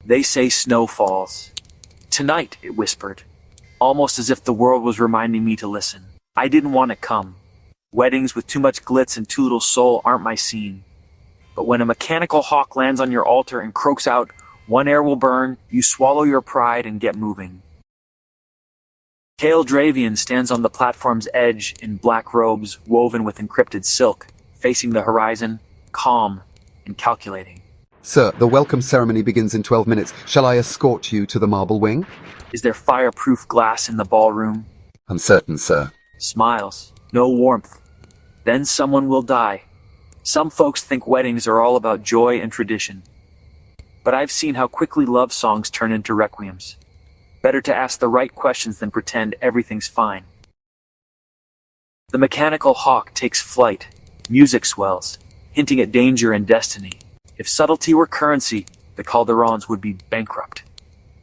They say snow falls. Tonight, it whispered, almost as if the world was reminding me to listen. I didn't want to come. Weddings with too much glitz and too little soul aren't my scene. But when a mechanical hawk lands on your altar and croaks out, "One air will burn," you swallow your pride and get moving. Kale Dravian stands on the platform's edge in black robes woven with encrypted silk, facing the horizon, calm and calculating. Sir, the welcome ceremony begins in 12 minutes. Shall I escort you to the marble wing? Is there fireproof glass in the ballroom? Uncertain, sir. Smiles. No warmth. Then someone will die. Some folks think weddings are all about joy and tradition. But I've seen how quickly love songs turn into requiems. Better to ask the right questions than pretend everything's fine. The mechanical hawk takes flight. Music swells, hinting at danger and destiny. If subtlety were currency, the Calderons would be bankrupt.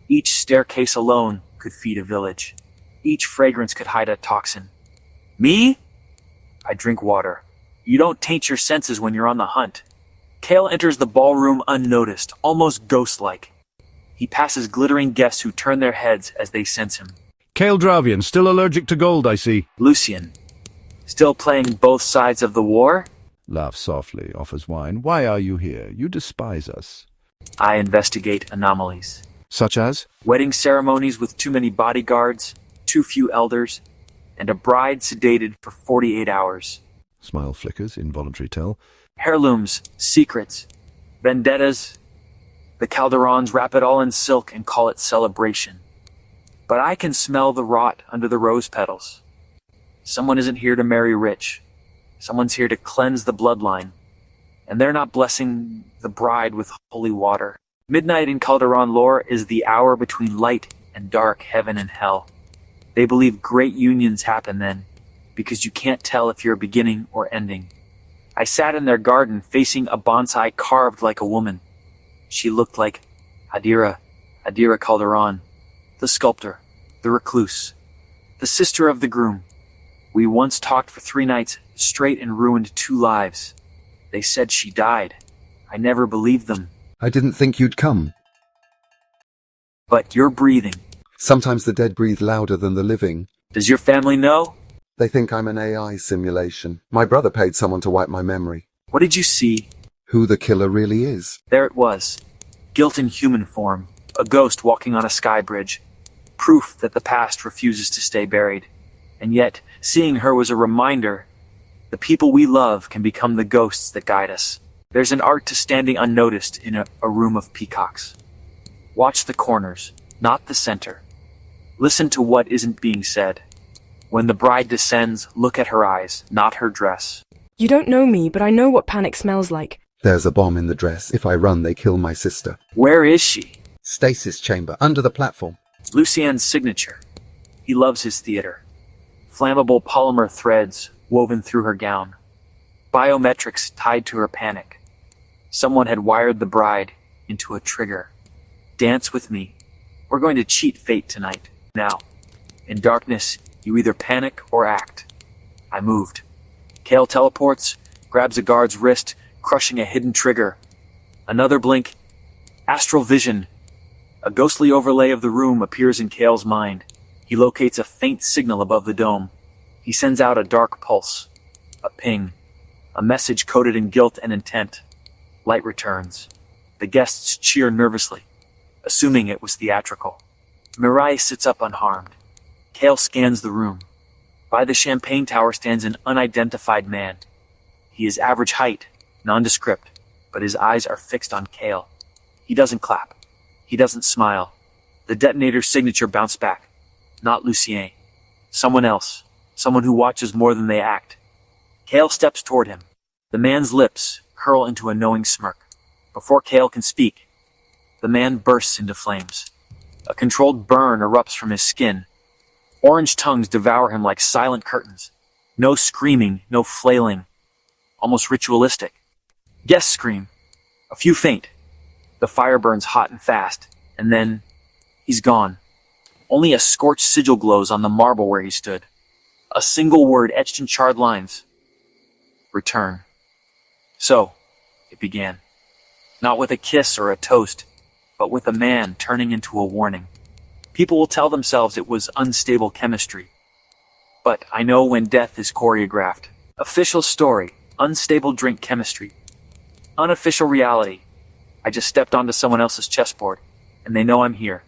Each staircase alone could feed a village. Each fragrance could hide a toxin. Me? I drink water. You don't taint your senses when you're on the hunt. Kale enters the ballroom unnoticed, almost ghost-like. He passes glittering guests who turn their heads as they sense him. Kale Dravian, still allergic to gold, I see. Lucian. Still playing both sides of the war? Laughs softly, offers wine. Why are you here? You despise us. I investigate anomalies. Such as? Wedding ceremonies with too many bodyguards, too few elders, and a bride sedated for 48 hours. Smile flickers, involuntary tell. Heirlooms, secrets, vendettas. The Calderons wrap it all in silk and call it celebration. But I can smell the rot under the rose petals. Someone isn't here to marry rich. Someone's here to cleanse the bloodline. And they're not blessing the bride with holy water. Midnight in Calderon lore is the hour between light and dark, heaven and hell. They believe great unions happen then, because you can't tell if you're beginning or ending. I sat in their garden facing a bonsai carved like a woman. She looked like Adira Calderon, the sculptor, the recluse, the sister of the groom. We once talked for 3 nights straight and ruined 2 lives. They said she died. I never believed them. I didn't think you'd come. But you're breathing. Sometimes the dead breathe louder than the living. Does your family know? They think I'm an AI simulation. My brother paid someone to wipe my memory. What did you see? Who the killer really is. There it was. Guilt in human form. A ghost walking on a sky bridge. Proof that the past refuses to stay buried. And yet, seeing her was a reminder. The people we love can become the ghosts that guide us. There's an art to standing unnoticed in a room of peacocks. Watch the corners, not the center. Listen to what isn't being said. When the bride descends, look at her eyes, not her dress. You don't know me, but I know what panic smells like. There's a bomb in the dress. If I run, they kill my sister. Where is she? Stasis chamber, under the platform. Lucien's signature. He loves his theater. Flammable polymer threads woven through her gown. Biometrics tied to her panic. Someone had wired the bride into a trigger. Dance with me. We're going to cheat fate tonight. Now, in darkness, you either panic or act. I moved. Kale teleports, grabs a guard's wrist, crushing a hidden trigger. Another blink. Astral vision. A ghostly overlay of the room appears in Kale's mind. He locates a faint signal above the dome. He sends out a dark pulse. A ping. A message coded in guilt and intent. Light returns. The guests cheer nervously, assuming it was theatrical. Mirai sits up unharmed. Kale scans the room. By the champagne tower stands an unidentified man. He is average height, nondescript, but his eyes are fixed on Kale. He doesn't clap. He doesn't smile. The detonator's signature bounced back. Not Lucien. Someone else. Someone who watches more than they act. Kale steps toward him. The man's lips curl into a knowing smirk. Before Kale can speak, the man bursts into flames. A controlled burn erupts from his skin. Orange tongues devour him like silent curtains. No screaming, no flailing. Almost ritualistic. Guests scream. A few faint. The fire burns hot and fast, and then he's gone. Only a scorched sigil glows on the marble where he stood. A single word etched in charred lines. Return. So, it began. Not with a kiss or a toast, but with a man turning into a warning. People will tell themselves it was unstable chemistry. But I know when death is choreographed. Official story, unstable drink chemistry. Unofficial reality. I just stepped onto someone else's chessboard, and they know I'm here.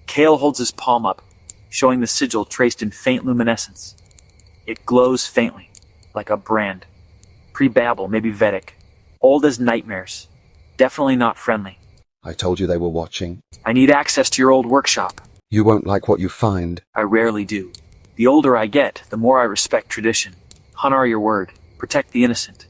Kale holds his palm up, showing the sigil traced in faint luminescence. It glows faintly, like a brand. Pre-Babel, maybe Vedic. Old as nightmares. Definitely not friendly. I told you they were watching. I need access to your old workshop. You won't like what you find. I rarely do. The older I get, the more I respect tradition. Honor your word. Protect the innocent.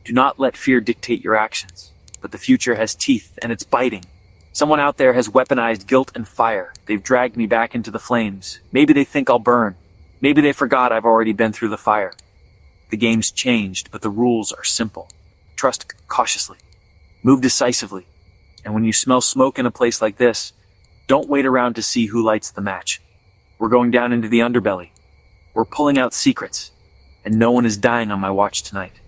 Do not let fear dictate your actions. But the future has teeth, and it's biting. Someone out there has weaponized guilt and fire. They've dragged me back into the flames. Maybe they think I'll burn. Maybe they forgot I've already been through the fire. The game's changed, but the rules are simple. Trust cautiously. Move decisively. And when you smell smoke in a place like this, don't wait around to see who lights the match. We're going down into the underbelly. We're pulling out secrets. And no one is dying on my watch tonight.